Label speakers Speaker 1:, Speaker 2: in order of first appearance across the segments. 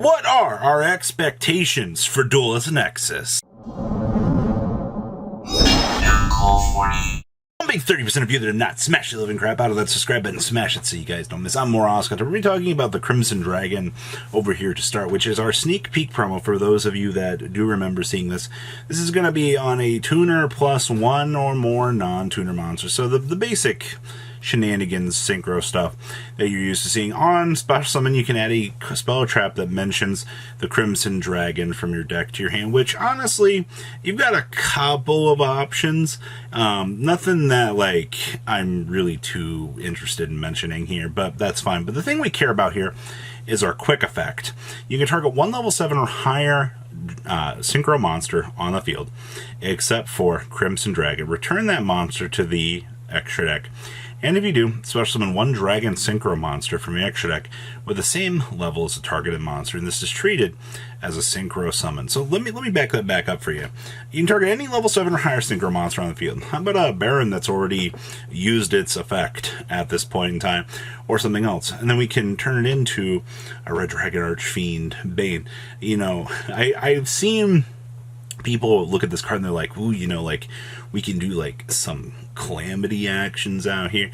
Speaker 1: What are our expectations for Duelist Nexus? I'm big 30% of you that have not smashed the living crap out of that subscribe button, smash it so you guys don't miss. I'm more Oscar. We're going to be talking about the Crimson Dragon over here to start, which is our sneak peek promo for those of you that do remember seeing this. This is going to be on a tuner plus one or more non-tuner monsters. So the basic shenanigans synchro stuff that you're used to seeing. On special summon, you can add a spell trap that mentions the Crimson Dragon from your deck to your hand, which honestly, you've got a couple of options. Nothing that like I'm really too interested in mentioning here, but that's fine. But the thing we care about here is our quick effect. You can target one level 7 or higher synchro monster on the field, except for Crimson Dragon. Return that monster to the extra deck. And if you do, special summon one dragon synchro monster from your extra deck with the same level as the targeted monster, and this is treated as a synchro summon. So let me back that back up for you. You can target any level 7 or higher synchro monster on the field. How about a Baron that's already used its effect at this point in time, or something else? And then we can turn it into a Red Dragon Archfiend Bane. You know, I've seen people look at this card and they're like, ooh, you know, like, we can do like some calamity actions out here.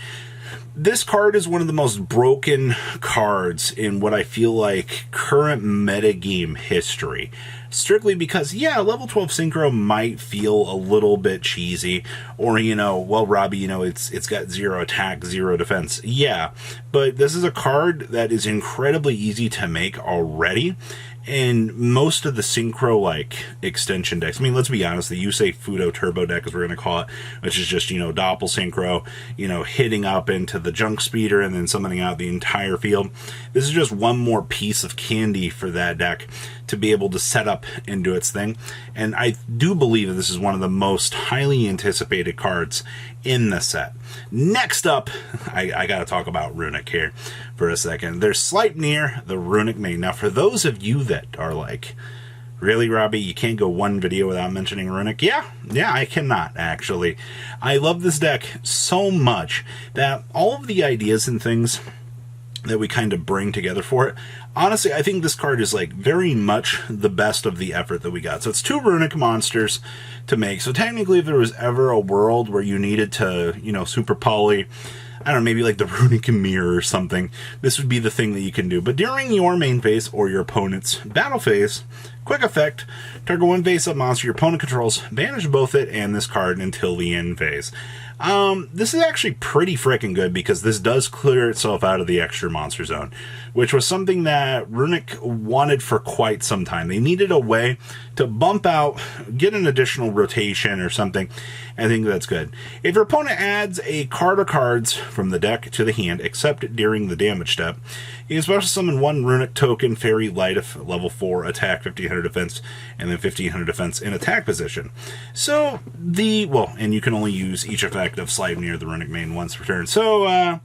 Speaker 1: This card is one of the most broken cards in what I feel like current metagame history. Strictly because, yeah, level 12 synchro might feel a little bit cheesy, or, you know, well, Robbie, you know, it's got 0 attack, 0 defense. Yeah, but this is a card that is incredibly easy to make already. And most of the synchro, like, extension decks, I mean, let's be honest, the Yusei Fudo Turbo deck, as we're going to call it, which is just, you know, Doppel synchro, you know, hitting up into the junk speeder and then summoning out the entire field. This is just one more piece of candy for that deck to be able to set up and do its thing. And I do believe that this is one of the most highly anticipated cards in the set. Next up, I got to talk about RUNICK here for a second. There's SLEIPNIR, the RUNICK main. Now, for those of you that are like, really, Robbie, you can't go one video without mentioning RUNICK? Yeah, I cannot, actually. I love this deck so much that all of the ideas and things that we kind of bring together for it, honestly, I think this card is like very much the best of the effort that we got. So it's 2 RUNICK monsters to make. So technically, if there was ever a world where you needed to, you know, super poly, I don't know, maybe like the RUNICK Mirror or something, this would be the thing that you can do. But during your main phase or your opponent's battle phase, quick effect, target one face-up monster your opponent controls, banish both it and this card until the end phase. This is actually pretty freaking good because this does clear itself out of the extra monster zone, which was something that RUNICK wanted for quite some time. They needed a way to bump out, get an additional rotation or something. I think that's good. If your opponent adds a card or cards from the deck to the hand, except during the damage step, you can special summon one RUNICK token, Fairy Light of level 4, attack, 1500 defense, and then 1500 defense in attack position. So, and you can only use each effect of SLEIPNIR, the RUNICK main, once per turn. So,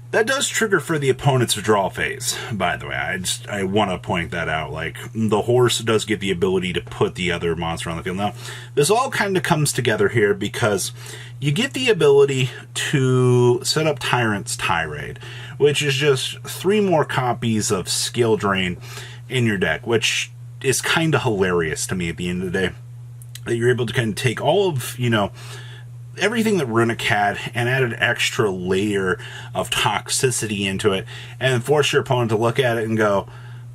Speaker 1: that does trigger for the opponent's draw phase, by the way. I want to point that out. Like, the horse does get the ability to put the other monster on the field. Now, this all kind of comes together here because you get the ability to set up Tyrant's Tirade, which is just 3 more copies of Skill Drain in your deck, which is kind of hilarious to me at the end of the day. That you're able to kind of take all of, you know, everything that RUNICK had and add an extra layer of toxicity into it and force your opponent to look at it and go,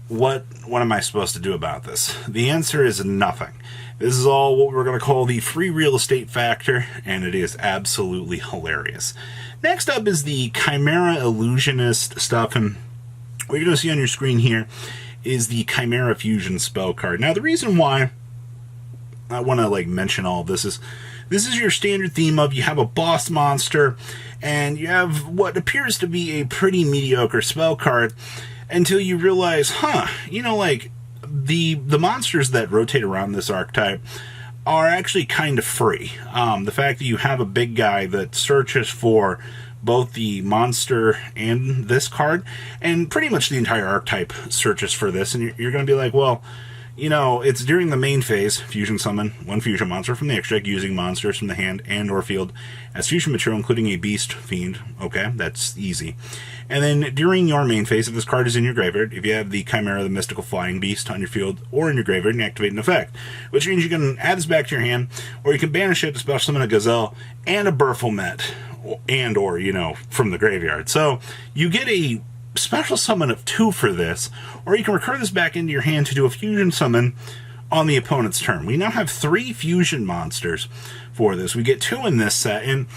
Speaker 1: what am I supposed to do about this? The answer is nothing. This is all what we're going to call the free real estate factor, and it is absolutely hilarious. Next up is the Chimera Illusionist stuff, and what you're going to see on your screen here is the Chimera Fusion spell card. Now, the reason why I want to like mention all of this is your standard theme of you have a boss monster and you have what appears to be a pretty mediocre spell card until you realize, you know, like the monsters that rotate around this archetype are actually kind of free. The fact that you have a big guy that searches for both the monster and this card, and pretty much the entire archetype searches for this, and you're going to be like, well, you know, it's during the main phase, fusion summon one fusion monster from the extra deck using monsters from the hand and or field as fusion material, including a beast fiend. Okay, that's easy. And then during your main phase, if this card is in your graveyard, if you have the Chimera, the mystical flying beast, on your field or in your graveyard, and activate an effect, which means you can add this back to your hand, or you can banish it to special summon a Gazelle and a Berfelmet, and or, you know, from the graveyard. So you get a special summon of 2 for this, or you can recur this back into your hand to do a fusion summon on the opponent's turn. We now have 3 fusion monsters for this. We get 2 in this set, and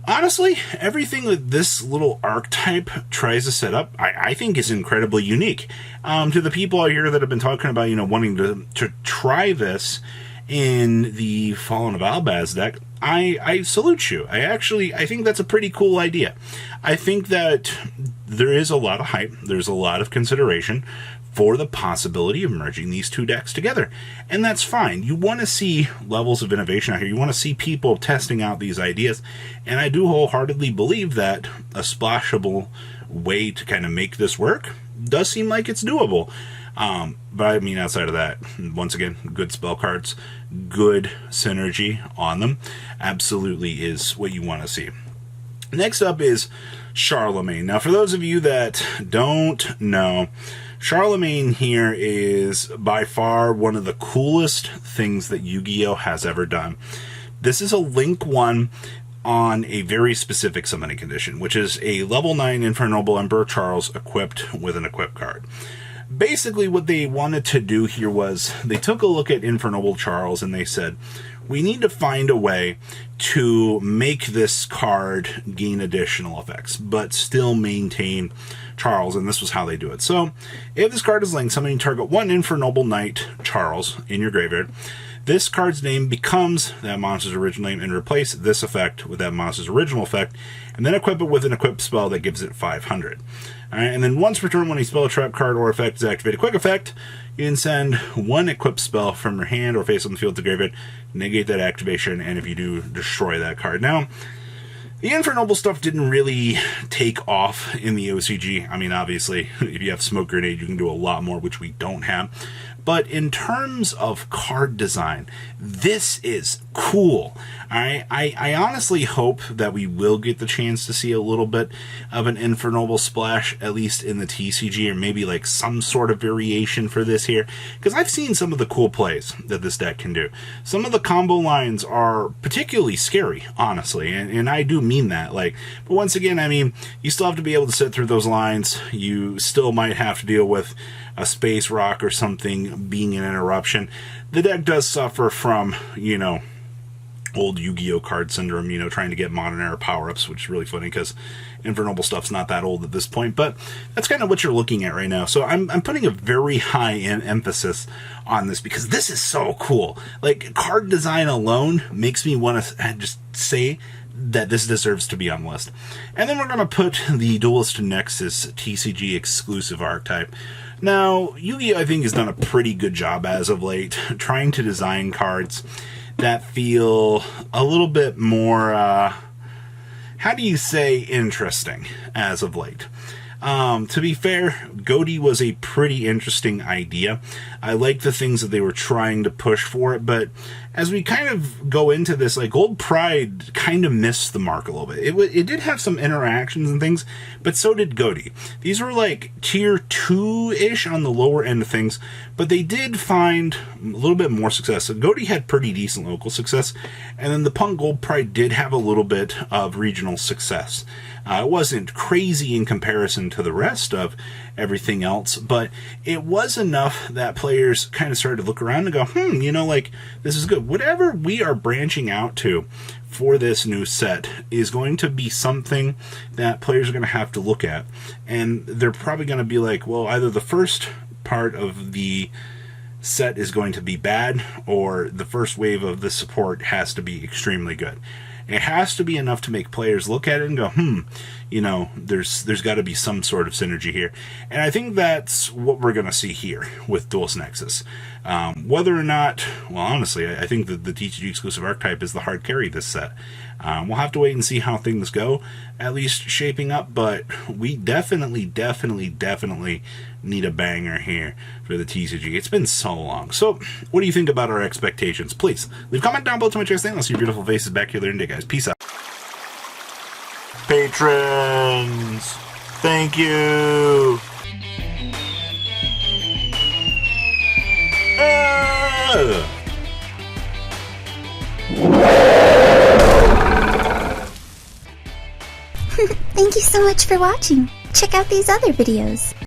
Speaker 1: honestly, everything that this little archetype tries to set up, I think is incredibly unique. To the people out here that have been talking about, you know, wanting to try this in the Fallen of Albaz deck, I salute you. I think that's a pretty cool idea. I think that there is a lot of hype, there's a lot of consideration for the possibility of merging these 2 decks together. And that's fine. You want to see levels of innovation out here. You want to see people testing out these ideas. And I do wholeheartedly believe that a splashable way to kind of make this work does seem like it's doable. But I mean, outside of that, once again, good spell cards, good synergy on them, absolutely is what you want to see. Next up is Charlemagne. Now, for those of you that don't know, Charlemagne here is by far one of the coolest things that Yu-Gi-Oh! Has ever done. This is a Link 1 on a very specific summoning condition, which is a level 9 Infernoble Emperor Charles equipped with an equip card. Basically, what they wanted to do here was they took a look at Infernoble Charles and they said, we need to find a way to make this card gain additional effects, but still maintain Charles, and this was how they do it. So, if this card is linked, summoning target 1 Infernoble Knight Charles in your graveyard, this card's name becomes that monster's original name, and replace this effect with that monster's original effect, and then equip it with an equipped spell that gives it 500. Alright, and then once per turn, when a spell, trap card, or effect is activated, quick effect, you can send 1 equipped spell from your hand or face on the field to graveyard, negate that activation, and if you do, destroy that card. Now, the Infernoble stuff didn't really take off in the OCG. I mean, obviously, if you have Smoke Grenade, you can do a lot more, which we don't have. But in terms of card design, this is cool. I honestly hope that we will get the chance to see a little bit of an Infernoble splash, at least in the TCG, or maybe like some sort of variation for this here, because I've seen some of the cool plays that this deck can do. Some of the combo lines are particularly scary, honestly, and I do mean that. Like, but once again, I mean, you still have to be able to sit through those lines. You still might have to deal with a Space Rock or something being an interruption. The deck does suffer from, you know, old Yu-Gi-Oh! Card syndrome, you know, trying to get modern era power-ups, which is really funny because Infernoble stuff's not that old at this point, but that's kind of what you're looking at right now. So I'm putting a very high emphasis on this because this is so cool. Like, card design alone makes me want to just say that this deserves to be on the list. And then we're going to put the Duelist Nexus TCG exclusive archetype. Now, Yu-Gi-Oh! I think has done a pretty good job as of late trying to design cards that feel a little bit more, how do you say, interesting as of late. To be fair, Goaty was a pretty interesting idea. I like the things that they were trying to push for it, but as we kind of go into this, like, Gold Pride kind of missed the mark a little bit. It did have some interactions and things, but so did Goaty. These were like tier 2-ish on the lower end of things, but they did find a little bit more success. So Goaty had pretty decent local success, and then the Punk Gold Pride did have a little bit of regional success. It wasn't crazy in comparison to the rest of everything else, but it was enough that players kind of started to look around and go, you know, like, this is good. Whatever we are branching out to for this new set is going to be something that players are going to have to look at. And they're probably going to be like, well, either the first part of the set is going to be bad, or the first wave of the support has to be extremely good. It has to be enough to make players look at it and go, you know, there's got to be some sort of synergy here. And I think that's what we're going to see here with Duelist Nexus. Whether or not, well, honestly, I think that the TCG exclusive archetype is the hard carry this set. We'll have to wait and see how things go, at least shaping up, but we definitely need a banger here for the TCG. It's been so long. So, what do you think about our expectations? Please, leave a comment down below to my chest, and I'll see your beautiful faces back here later in the day, guys. Peace out. Patrons, thank you.
Speaker 2: Thank you so much for watching. Check out these other videos.